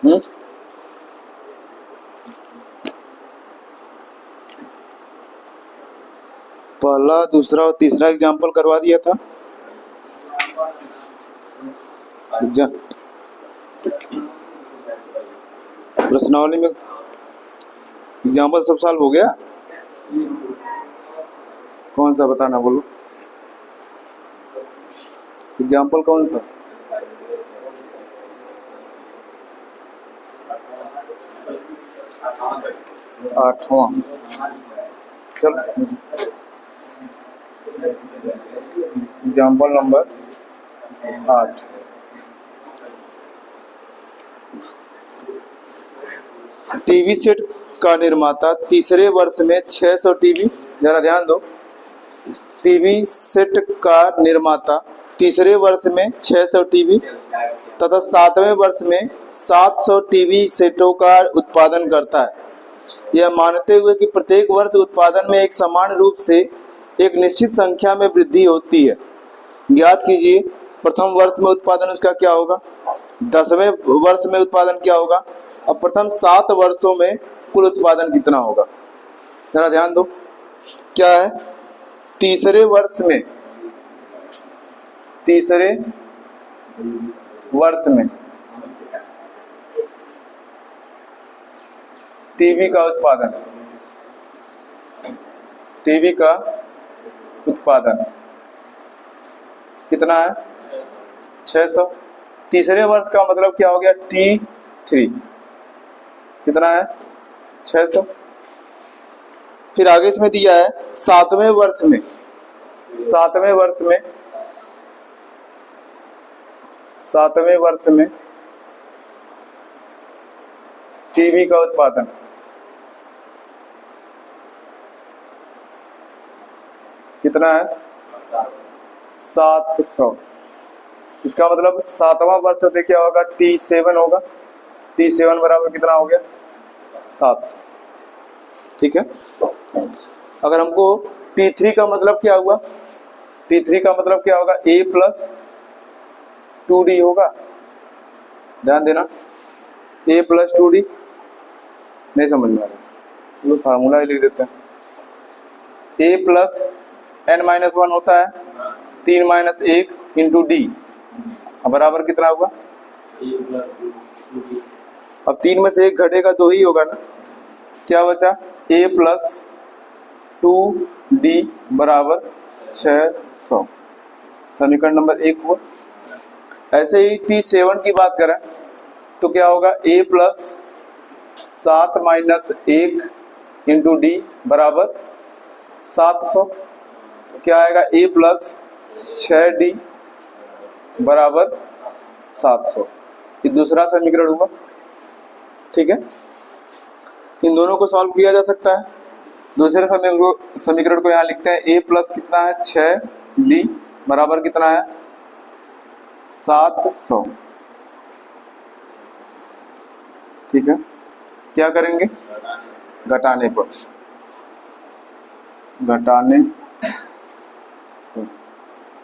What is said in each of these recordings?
हम्म, पहला दूसरा और तीसरा एग्जाम्पल करवा दिया था। प्रश्नावली में एग्जाम्पल सब सॉल्व हो गया। कौन सा बताना, बोलो एग्जाम्पल कौन सा? आठवां। चल एग्जाम्पल नंबर 8। टीवी सेट का निर्माता तीसरे वर्ष में 600 टीवी, जरा ध्यान दो, टीवी सेट का निर्माता तीसरे वर्ष में 600 टीवी तथा 7वें वर्ष में 700 टीवी सेटों का उत्पादन करता है, यह मानते हुए कि प्रत्येक वर्ष उत्पादन में एक समान रूप से एक निश्चित संख्या में वृद्धि होती है। ज्ञात कीजिए प्रथम वर्ष में उत्पादन उसका क्या होगा, 10वें वर्ष में उत्पादन क्या होगा, और प्रथम 7 वर्षों में कुल उत्पादन कितना होगा। जरा ध्यान दो, क्या है, तीसरे वर्ष में टीवी का उत्पादन कितना है, 600। तीसरे वर्ष का मतलब क्या हो गया, T3 कितना है, 600। फिर आगे इसमें दिया है 7वें वर्ष में टीवी का उत्पादन कितना है, 700। इसका मतलब 7वां वर्ष होते क्या होगा, T7 होगा। T7 बराबर कितना हो गया, 700। ठीक है। अगर हमको T3 का मतलब क्या हुआ, T3 का मतलब क्या होगा, A + 2D होगा। ध्यान देना, A + 2D नहीं समझ में आ रहा, चलो फार्मूला ही लिख देते हैं। A + n-1 होता है 3 - 1 × D, बराबर कितना हुआ, अब 3 में से 1 घटेगा 2 ही होगा ना, क्या बचा, A + 2D बराबर 600, समीकरण नंबर 1 हुआ। ऐसे ही T7 की बात करें तो क्या होगा, A + 7 - 1 × D बराबर 700, तो क्या आएगा, A + 6D बराबर 700, ये दूसरा समीकरण हुआ। ठीक है, इन दोनों को सॉल्व किया जा सकता है। दूसरे समीकरण को यहाँ लिखते हैं, A + कितना है, 6D बराबर कितना है, 700। ठीक है, क्या करेंगे, घटाने पर,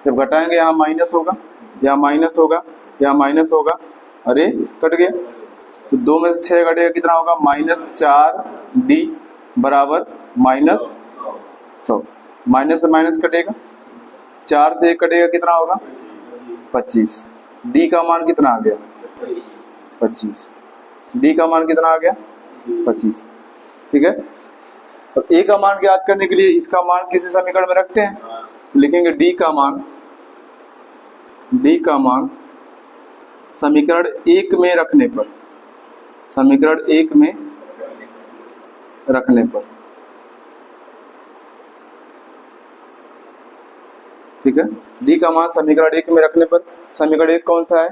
जब घटाएंगे यहाँ माइनस होगा, यहाँ माइनस होगा, यहाँ माइनस होगा, अरे कट गया, तो 2 में से 6 घटेगा कितना होगा, -4D बराबर -100। माइनस से माइनस कटेगा, 4 से 1 कटेगा, कितना होगा, 25। डी का मान कितना आ गया, 25। डी का मान कितना आ गया, 25। ठीक है, तो ए का मान ज्ञात करने के लिए इसका मान किसी समीकरण में रखते हैं, लिखेंगे डी का मान समीकरण 1 में रखने पर, ठीक है, डी का मान समीकरण 1 में रखने पर, समीकरण 1 कौन सा है,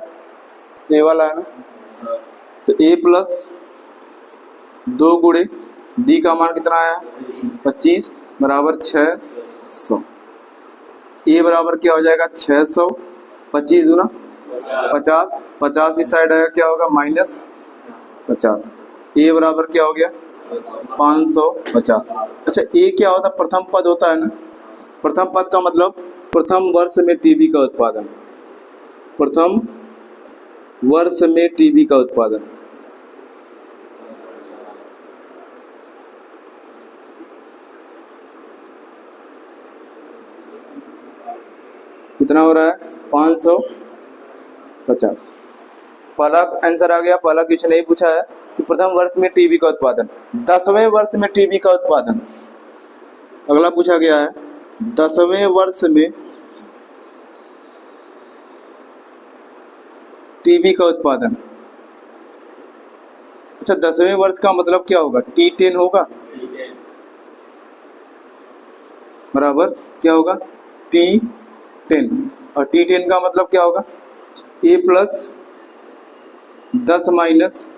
ए वाला है ना, तो A + 2 × D का मान कितना आया, 25 बराबर 600। A बराबर क्या हो जाएगा, 600, 25 दूना 50, 50 इस साइड आएगा, क्या होगा, -50। A बराबर क्या हो गया, 550। अच्छा, A क्या होता है, प्रथम पद होता है ना, प्रथम पद का मतलब प्रथम वर्ष में टीवी का उत्पादन, प्रथम वर्ष में टीवी का उत्पादन। कितना हो रहा है 550। पहला आंसर आ गया। पहला क्वेश्चन नहीं पूछा है कि प्रथम वर्ष में टीबी का उत्पादन, 10वें वर्ष में टीबी का उत्पादन। अगला पूछा गया है 10वें वर्ष में टीबी का उत्पादन। अच्छा 10वें वर्ष का मतलब क्या होगा, T10 होगा बराबर क्या होगा T10। और T10 का मतलब क्या होगा A plus 10 minus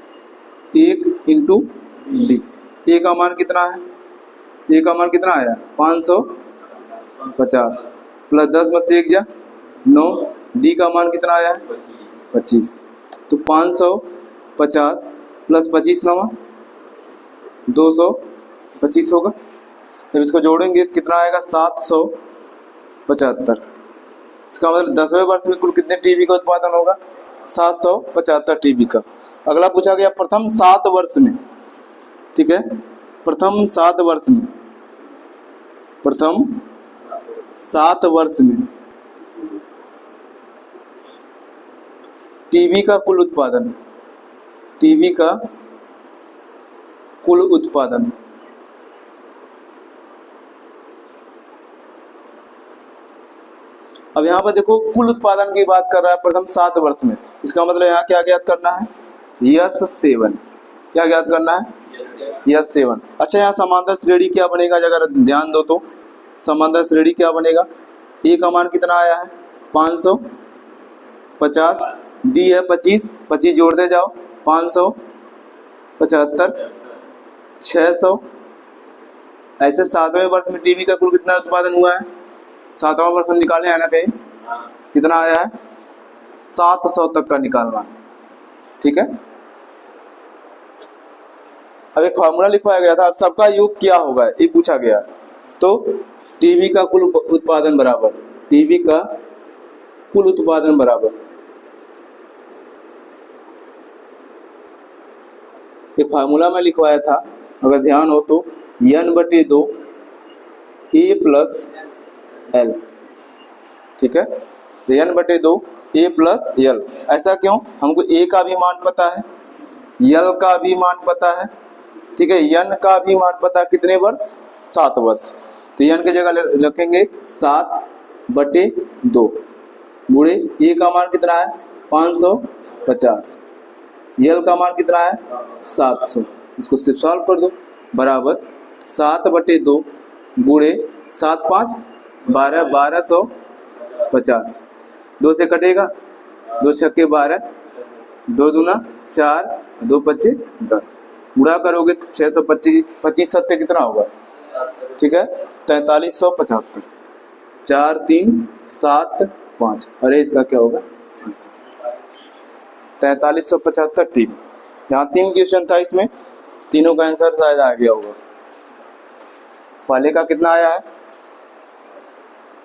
1 into D. A का मान कितना है, ए का मान कितना आया 550 प्लस 10 में से 1 जा 9, डी का मान कितना आया है 25। तो 550 प्लस 25 नवा 225 होगा। जब इसको जोड़ेंगे कितना आएगा 775। इसका मतलब 10वें वर्ष में कुल कितने टीबी का उत्पादन होगा 775 टीबी का। अगला पूछा गया प्रथम 7 वर्ष में, ठीक है, प्रथम 7 वर्ष में, प्रथम 7 वर्ष में टीबी का कुल उत्पादन, टीबी का कुल उत्पादन। अब यहाँ पर देखो कुल उत्पादन की बात कर रहा है प्रथम 7 वर्ष में। इसका मतलब यहाँ क्या ज्ञात करना है यस7। क्या ज्ञात करना है यस7। अच्छा यहाँ समांतर श्रेणी क्या बनेगा, अगर ध्यान दो तो समांतर श्रेणी क्या बनेगा, ए का मान कितना आया है 550, डी है 25, 25 जोड़ते जाओ 575 600। ऐसे 7वें वर्ष में टीबी का कुल कितना उत्पादन हुआ है, 7वां वर्ष में निकाले है ना कहीं, कितना आया है 700 तक का निकालना है, ठीक है। अब एक फॉर्मूला लिखवाया गया था, अब सबका योग क्या होगा ये पूछा गया। तो टीबी का कुल उत्पादन बराबर, टीबी का कुल उत्पादन बराबर एक फार्मूला में लिखवाया था, अगर ध्यान हो तो n/2 A प्लस L, ठीक है। तो n/2 A प्लस L। ऐसा क्यों, हमको A का भी मान पता है, L का भी मान पता है, ठीक है, n का भी मान पता है, कितने वर्ष 7 वर्ष। तो n की जगह रखेंगे 7/2 गुणे A का मान कितना है 550, L का मान कितना है 700। इसको सिर्फ सॉल्व कर दो, बराबर 7/2 गुणे 7 5 12 1250, 2 से कटेगा 2 छक्के 12, 2 दूना 4, 2 पच्चे 10, गुणा करोगे तो 625, 25 सत्ते कितना होगा, ठीक है 4375, 4 3 7 5। अरे इसका क्या होगा 4375 3। यहाँ 3 क्वेश्चन था, इसमें तीनों का आंसर शायद आ गया होगा। पहले का कितना आया है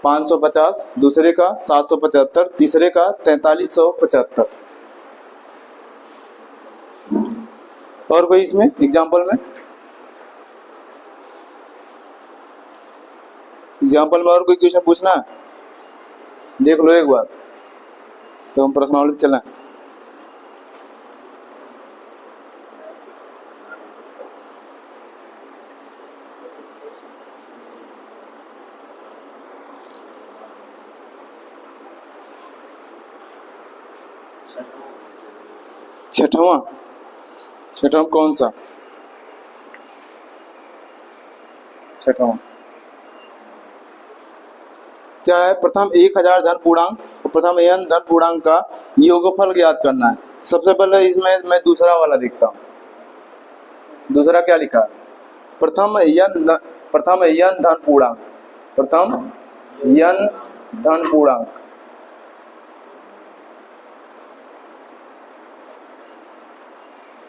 550, दूसरे का 775, तीसरे का 4375। और कोई इसमें एग्जाम्पल में और कोई क्वेश्चन पूछना है, देख लो एक बार, तो हम प्रश्नावली चलें। छठवां कौन सा, छठवां क्या है, प्रथम 1000 धन पूर्णांक और प्रथम n धन पूर्णांक का योगफल ज्ञात करना है। सबसे पहले इसमें मैं दूसरा वाला देखता हूँ, दूसरा क्या लिखा है, प्रथम n धन पूर्णांक, प्रथम n धन पूर्णांक,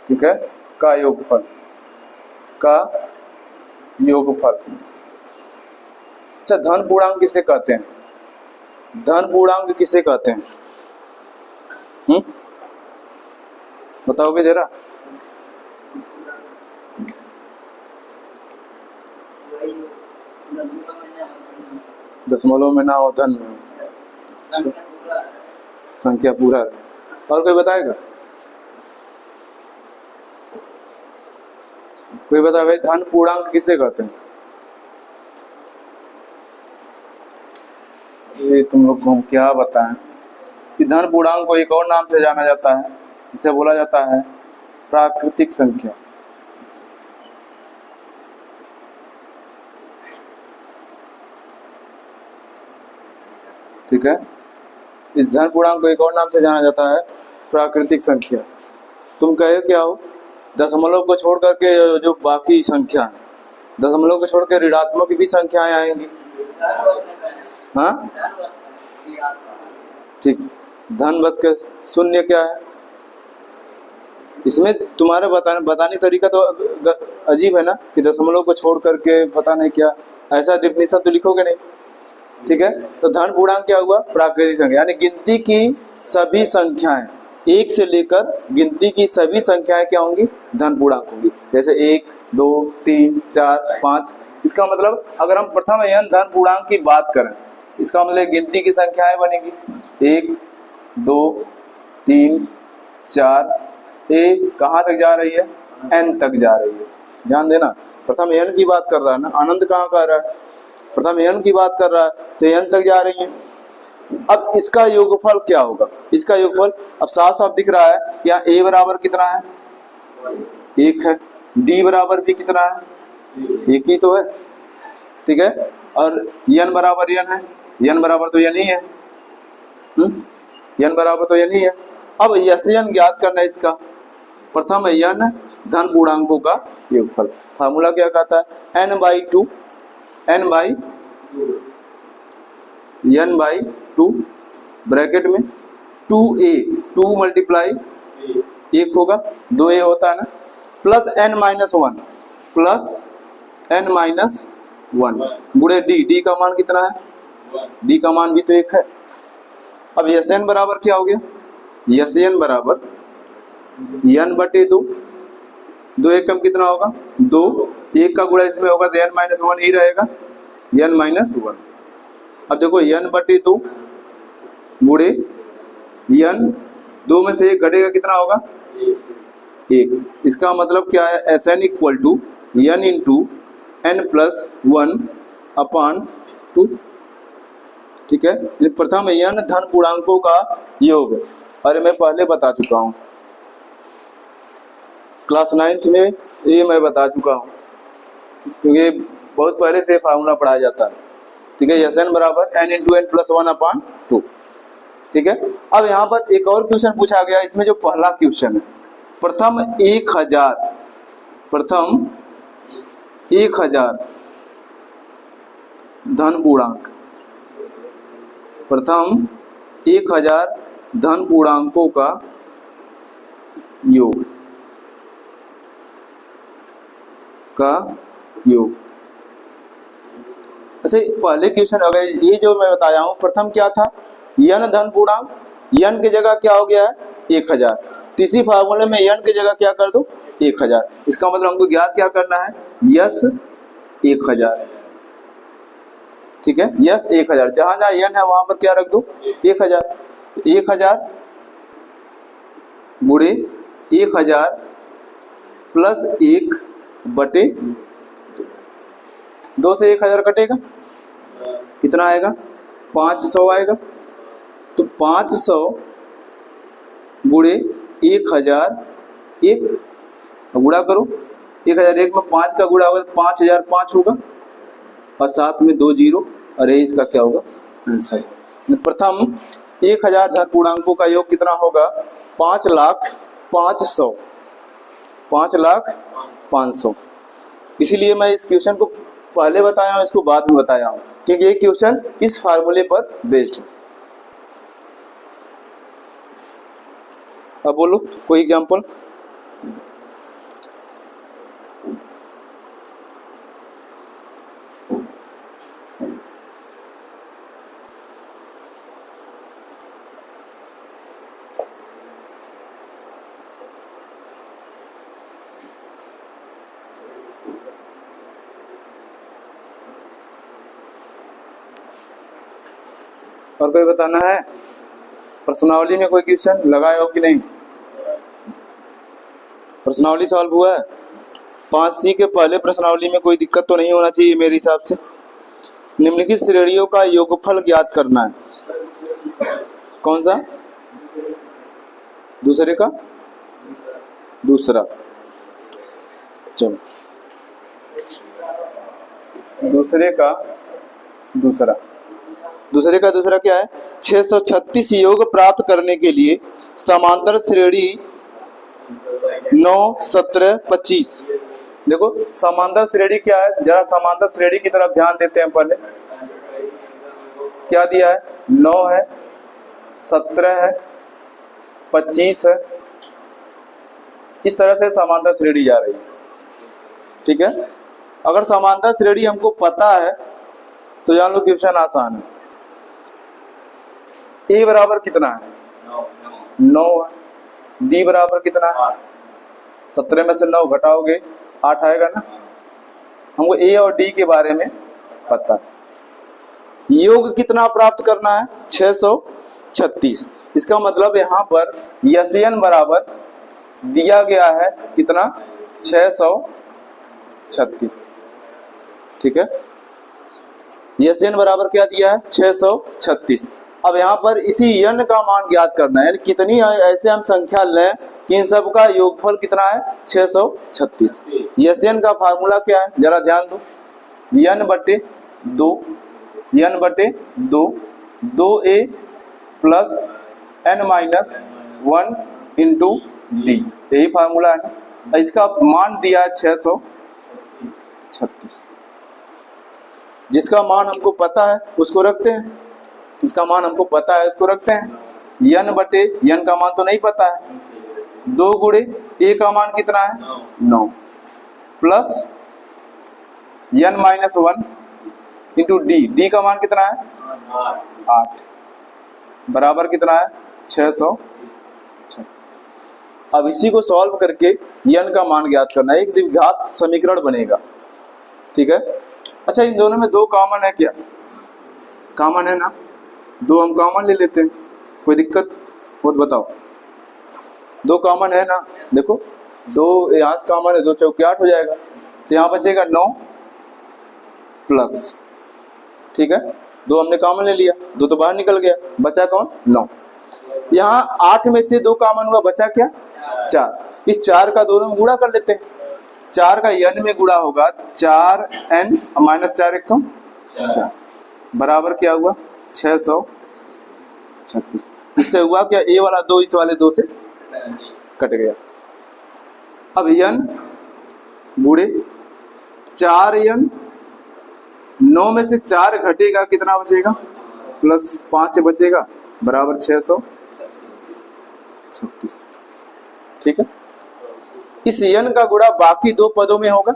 ठीक है, का योगफल, का योगफल। अच्छा धन पूर्णांक किसे कहते हैं, धन पूर्णांक किसे कहते हैं, बताओगे जरा। दशमलव में ना हो धन में, अच्छा, संख्या पूरा। और कोई बताएगा? कोई बता भाई, धन पूर्णांक किसे कहते हैं? ये तुम लोग को हम क्या बताएं कि धन पूर्णांक को एक और नाम से जाना जाता है, इसे बोला जाता है प्राकृतिक संख्या। ठीक है, इस धन पूर्णांक को एक और नाम से जाना जाता है प्राकृतिक संख्या। तुम कहे क्या हो? दशमलव को छोड़ करके जो बाकी संख्या है, दशमलव को छोड़ के ऋणात्मक भी संख्याएं आएंगी। हाँ ठीक, धन बस के शून्य क्या है? इसमें तुम्हारा बताने तरीका तो अजीब है ना, कि दशमलव को छोड़ करके पता नहीं क्या, ऐसा डिफिनेशन तो लिखोगे नहीं। ठीक है, तो धन पूर्णांक क्या हुआ? प्राकृतिक संख्या, यानी गिनती की सभी संख्याएं, एक से लेकर गिनती की सभी संख्याएं क्या होंगी? धन पूर्णांक होंगी। जैसे 1, 2, 3, 4, 5। इसका मतलब अगर हम प्रथम n धन पूर्णांक की बात करें, इसका मतलब गिनती की संख्याएं बनेगी 1, 2, 3, 4। ए कहाँ तक जा रही है? n तक जा रही है। ध्यान देना, प्रथम n की बात कर रहा है ना, आनंद कहाँ कर रहा है? प्रथम n की बात कर रहा है, तो n तक जा रही है। अब इसका योगफल क्या होगा? इसका योगफल अब साफ साफ दिख रहा है, यहाँ a बराबर कितना है? 1 है। d बराबर भी कितना है? 1 ही तो है। ठीक है, और n बराबर n है, n बराबर तो n ही है। n बराबर तो n ही है। अब n ज्ञात करना है इसका। प्रथम n धन पूर्णांकों का योगफल। फार्मूला क्या कहता है? n/2, n/2 ब्रैकेट में 2a, 2 मल्टीप्लाई 1 होगा, 2a होता है ना, प्लस n-1, प्लस n-1 गुणे d का मान कितना है? d का मान भी तो 1 है। अब Sn बराबर क्या हो गया? Sn बराबर n/2, 2 1 कम कितना होगा? 2, 1 का गुणा इसमें होगा तो n-1 ही रहेगा, n-1। अब देखो n/2 गुणे n, 2 में से 1 घटेगा, कितना होगा? 1। इसका मतलब क्या है? Sn equal to n into n+1/2। ठीक है, प्रथम n धन पूर्णांकों का योग। अरे मैं पहले बता चुका हूँ, क्लास 9th में ये मैं बता चुका हूँ, क्योंकि बहुत पहले से फार्मूला पढ़ाया जाता है। ठीक है, Sn बराबर n इंटू n+1/2। ठीक है, अब यहाँ पर एक और क्वेश्चन पूछा गया, इसमें जो पहला क्वेश्चन है, प्रथम 1000 धन पूर्णांक, प्रथम 1000 धन पूर्णांकों का योग अच्छा, पहले क्वेश्चन अगर ये जो मैं बताया हूँ, प्रथम क्या था? n धन पूर्णांक, n की जगह क्या हो गया है? 1000। तीसरी फार्मूले में n की जगह क्या कर दो? 1000। इसका मतलब हमको ज्ञात क्या करना है? यस 1000। ठीक है, यस 1000, जहां जहां n है वहां पर क्या रख दो? 1000। तो 1000 गुणे 1000 प्लस 1/2 से 1000 कटेगा, कितना आएगा? 500 आएगा। तो 500 गुणे 1001, गुणा करो, 1001 में 5 का गुणा होगा तो 5005 होगा, और साथ में 2 जीरो, और इसका क्या होगा? आंसर। प्रथम 1000 धन पूर्णांकों का योग कितना होगा? 5,05,000, 5,05,000। इसीलिए मैं इस क्वेश्चन को पहले बताया हूँ, इसको बाद में बताया हूँ, क्योंकि ये क्वेश्चन इस फार्मूले पर बेस्ड है। अब बोलो कोई एग्जांपल। और कोई बताना है? प्रश्नावली में कोई क्वेश्चन लगाए हो कि नहीं? प्रश्नावली सॉल्व हुआ है? 5C के पहले प्रश्नावली में कोई दिक्कत तो नहीं होना चाहिए मेरे हिसाब से। निम्नलिखित श्रेणियों का योगफल ज्ञात करना है। कौन सा? दूसरे का दूसरा। चलो दूसरे का दूसरा क्या है? 636 योग प्राप्त करने के लिए समांतर श्रेणी 9, 17, 25। देखो समांतर श्रेणी क्या है, जरा समांतर श्रेणी की तरफ ध्यान देते हैं। पहले क्या दिया है? 9 है, 17 है, 25 है। इस तरह से समांतर श्रेणी जा रही है। ठीक है, अगर समांतर श्रेणी हमको पता है तो जान लो क्वेश्चन आसान है। ए बराबर कितना है? 9 है। डी बराबर कितना है? 17 में से 9 घटाओगे 8 आएगा ना। हमको ए और डी के बारे में पता है। योग कितना प्राप्त करना है? 636। इसका मतलब यहाँ पर यसियन बराबर दिया गया है कितना? 636। ठीक है, यसियन बराबर क्या दिया है? 636। अब यहाँ पर इसी यन का मान ज्ञात करना है, यानी कितनी ऐसे हम संख्या लें कि इन सब का योगफल कितना है? 636। यन का फार्मूला क्या है? जरा ध्यान दो। यन बटे 2 2a plus n-1 into D, यही फार्मूला है ना। इसका मान दिया है 636। जिसका मान हमको पता है उसको रखते हैं, इसका मान हमको पता है उसको रखते हैं। यन बटे यन का मान तो नहीं पता है, 2 गुणे ए का मान कितना है? 9 प्लस n-1 इंटू डी का मान कितना है? 8 बराबर कितना है? 636। अब इसी को सॉल्व करके यन का मान ज्ञात करना है। एक द्विघात समीकरण बनेगा। ठीक है, अच्छा इन दोनों में 2 कॉमन है क्या? कॉमन है ना, 2 हम कॉमन ले लेते हैं, कोई दिक्कत हो तो बताओ। 2 कॉमन है ना, देखो 2 यहाँ से कॉमन है, 2 चौके 8 हो जाएगा। तो यहाँ बचेगा 9 प्लस, ठीक है 2 हमने कॉमन ले लिया, 2 तो बाहर निकल गया, बचा कौन? 9। यहाँ 8 में से 2 कॉमन हुआ, बचा क्या? 4। इस 4 का दोनों में गुणा कर लेते हैं। 4 का n में गुणा होगा 4n माइनस 4 1 4 बराबर क्या हुआ? 636। इससे हुआ क्या? ए वाला 2 इस वाले 2 से कट गया। अब n गुणे 4n, 9 में से 4 घटेगा, कितना बचेगा? प्लस 5 बचेगा, बराबर 636। ठीक है, इस n का गुणा बाकी 2 पदों में होगा,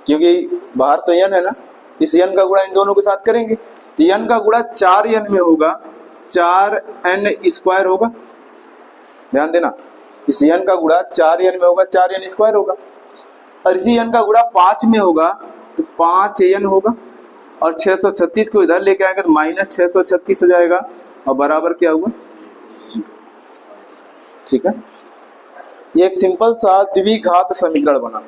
क्योंकि बाहर तो n है ना। इस n का गुणा इन दोनों के साथ करेंगे तो n का गुणा 4n में होगा, 4n स्क्वायर होगा। ध्यान देना, इस n का गुणा 4n में होगा, 4n स्क्वायर होगा। और इसी n का गुणा 5 में होगा तो 5n होगा। और 636 को इधर लेके आएंगे तो माइनस 636 हो जाएगा, और बराबर क्या हुआ? ठीक है, ये एक सिंपल सा द्विघात समीकरण बना।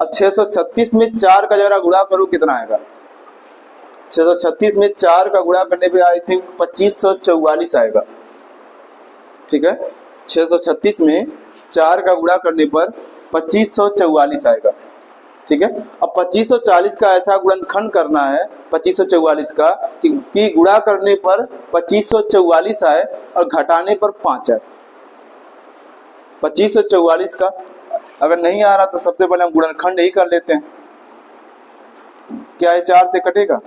अब 636 में 4 का जरा गुणा करो, कितना आएगा? 636 में 4 का गुणा करने पे आई थिंक 2544 आएगा। ठीक है, 636 में 4 का गुणा करने पर 2544 आएगा। ठीक है, अब 2540 का ऐसा गुणनखंड करना है 2544 का कि गुणा करने पर 2544 आए और घटाने पर 5 आए। 2544 का अगर नहीं आ रहा तो सबसे पहले हम गुणनखंड ही कर लेते हैं। क्या है? 4 से कटेगा,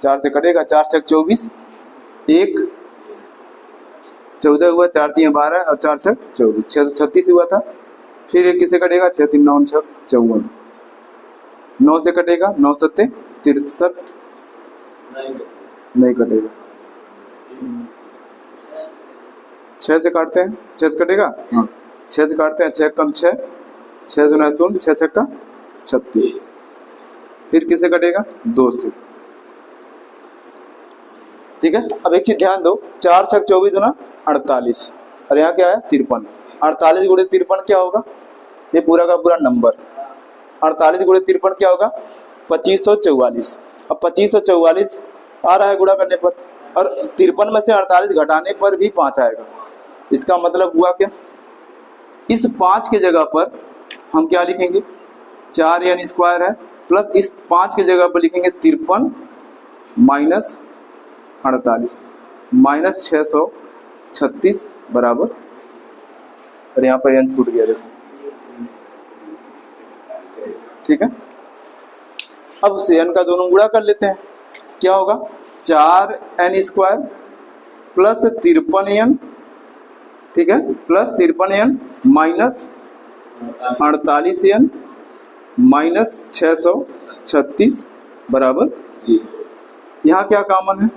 4 से कटेगा, 4 से 24, 1 14 हुआ, 4 3 12 और 4 से 24, 636 हुआ था। फिर 1 किससे कटेगा? 6 3 9 6 54, 9 से कटेगा, 9 7 63, नहीं कटेगा। 6 से काटते हैं, 6 से कटेगा, हाँ 6 से काटते हैं, 6 कम 6, 6 0 0, 6 6 का 36। फिर किससे कटेगा? 2 से, ठीक है। अब एक चीज ध्यान दो, 4 छक 24 दूना 48 और यहाँ क्या है 53। 48 गुणे 53 क्या होगा, ये पूरा का पूरा नंबर 48 गुणे 53 क्या होगा 2544। अब 2544 आ रहा है गुणा करने पर, और 53 में से 48 घटाने पर भी 5 आएगा। इसका मतलब हुआ क्या, इस 5 के जगह पर हम क्या लिखेंगे 4n स्क्वायर है, प्लस इस 5 के जगह पर लिखेंगे 53 माइनस 48 माइनस 636 बराबर, और यहाँ पर n छूट गया देखो, ठीक है। अब उसे n का दोनों गुणा कर लेते हैं, क्या होगा 4n स्क्वायर प्लस 53n, ठीक है, plus 53n minus 48n minus 636 बराबर 0। यहाँ क्या कॉमन है,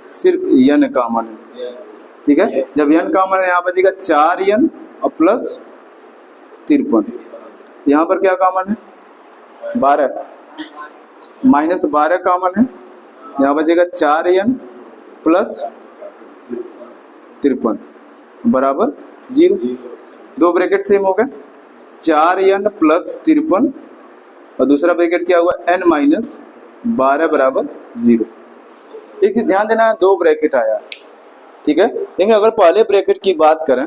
सिर्फ n कॉमन है, ठीक है। जब n कॉमन है यहाँ बचेगा 4n और प्लस 53, यहाँ पर क्या कॉमन है 12 माइनस 12 कॉमन है, यहाँ बचेगा 4n प्लस 53 बराबर 0। दो ब्रैकेट सेम हो गए, 4n प्लस 53 और दूसरा ब्रैकेट क्या हुआ n माइनस 12 बराबर 0। एक चीज ध्यान देना है, दो ब्रैकेट आया, ठीक है। लेकिन अगर पहले ब्रैकेट की बात करें,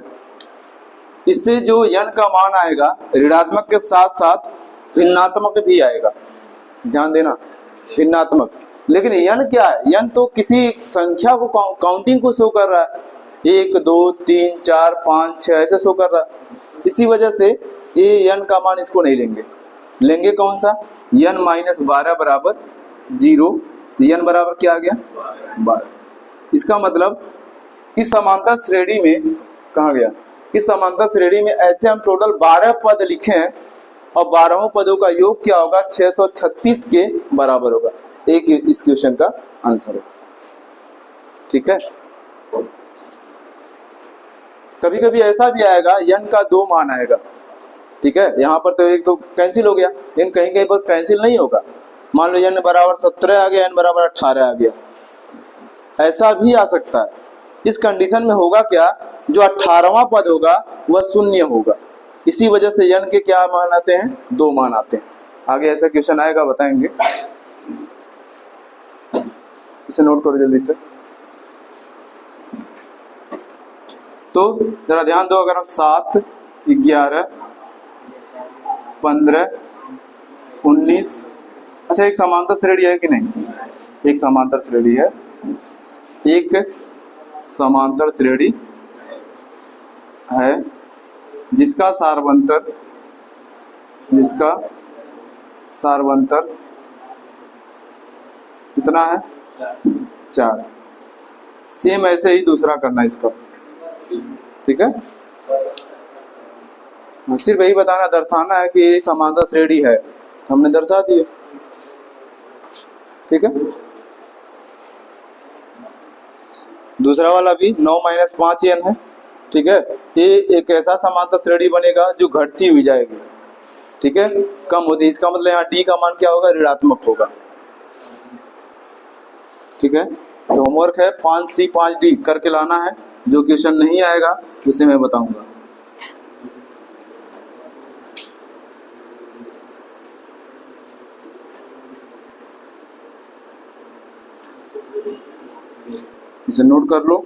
इससे जो n का मान आएगा ऋणात्मक के साथ साथ भिन्नात्मक भी आएगा, ध्यान देना भिन्नात्मक। लेकिन n क्या है, n तो किसी संख्या को काउंटिंग को शो कर रहा है, 1 2 3 4 5 6 ऐसे शो कर रहा है। इसी वजह से ये n का मान इसको नहीं लेंगे, लेंगे कौन सा n माइनस 12 बराबर 0, तो n बराबर क्या आ गया 12। इसका मतलब इस समांतर श्रेणी में कहाँ गया, इस समांतर श्रेणी में ऐसे हम टोटल 12 पद लिखे हैं और 12 पदों का योग क्या होगा 636 के बराबर होगा। एक इस क्वेश्चन का आंसर है, ठीक है। कभी कभी ऐसा भी आएगा n का 2 मान आएगा, ठीक है। यहाँ पर तो एक तो कैंसिल हो गया, लेकिन कहीं कहीं पर कैंसिल नहीं होगा। मान लो n बराबर 17 आ गया, n बराबर 18 आ गया, ऐसा भी आ सकता है। इस कंडीशन में होगा क्या, जो 18वां पद होगा वह शून्य होगा, इसी वजह से n के क्या मान आते हैं 2 मान आते हैं। आगे ऐसा क्वेश्चन आएगा, बताएंगे, इसे नोट करो जल्दी से। तो जरा ध्यान दो, अगर हम 7 11 15 19, अच्छा एक समांतर श्रेणी है कि नहीं, एक समांतर श्रेणी है, एक समांतर श्रेणी है जिसका सारवंतर कितना है 4। सेम ऐसे ही दूसरा करना इसका, ठीक है। सिर्फ यही बताना, दर्शाना है कि ये समांतर श्रेणी है, हमने दर्शा दिया, ठीक है। दूसरा वाला भी 9 माइनस 5n है, ठीक है। ये एक ऐसा समांतर श्रेणी बनेगा जो घटती हुई जाएगी, ठीक है, कम होती है। इसका मतलब यहाँ d का मान क्या होगा ऋणात्मक होगा, ठीक है। तो होमवर्क है 5c 5d करके लाना है, जो क्वेश्चन नहीं आएगा उसे मैं बताऊंगा। इसे नोट कर लो।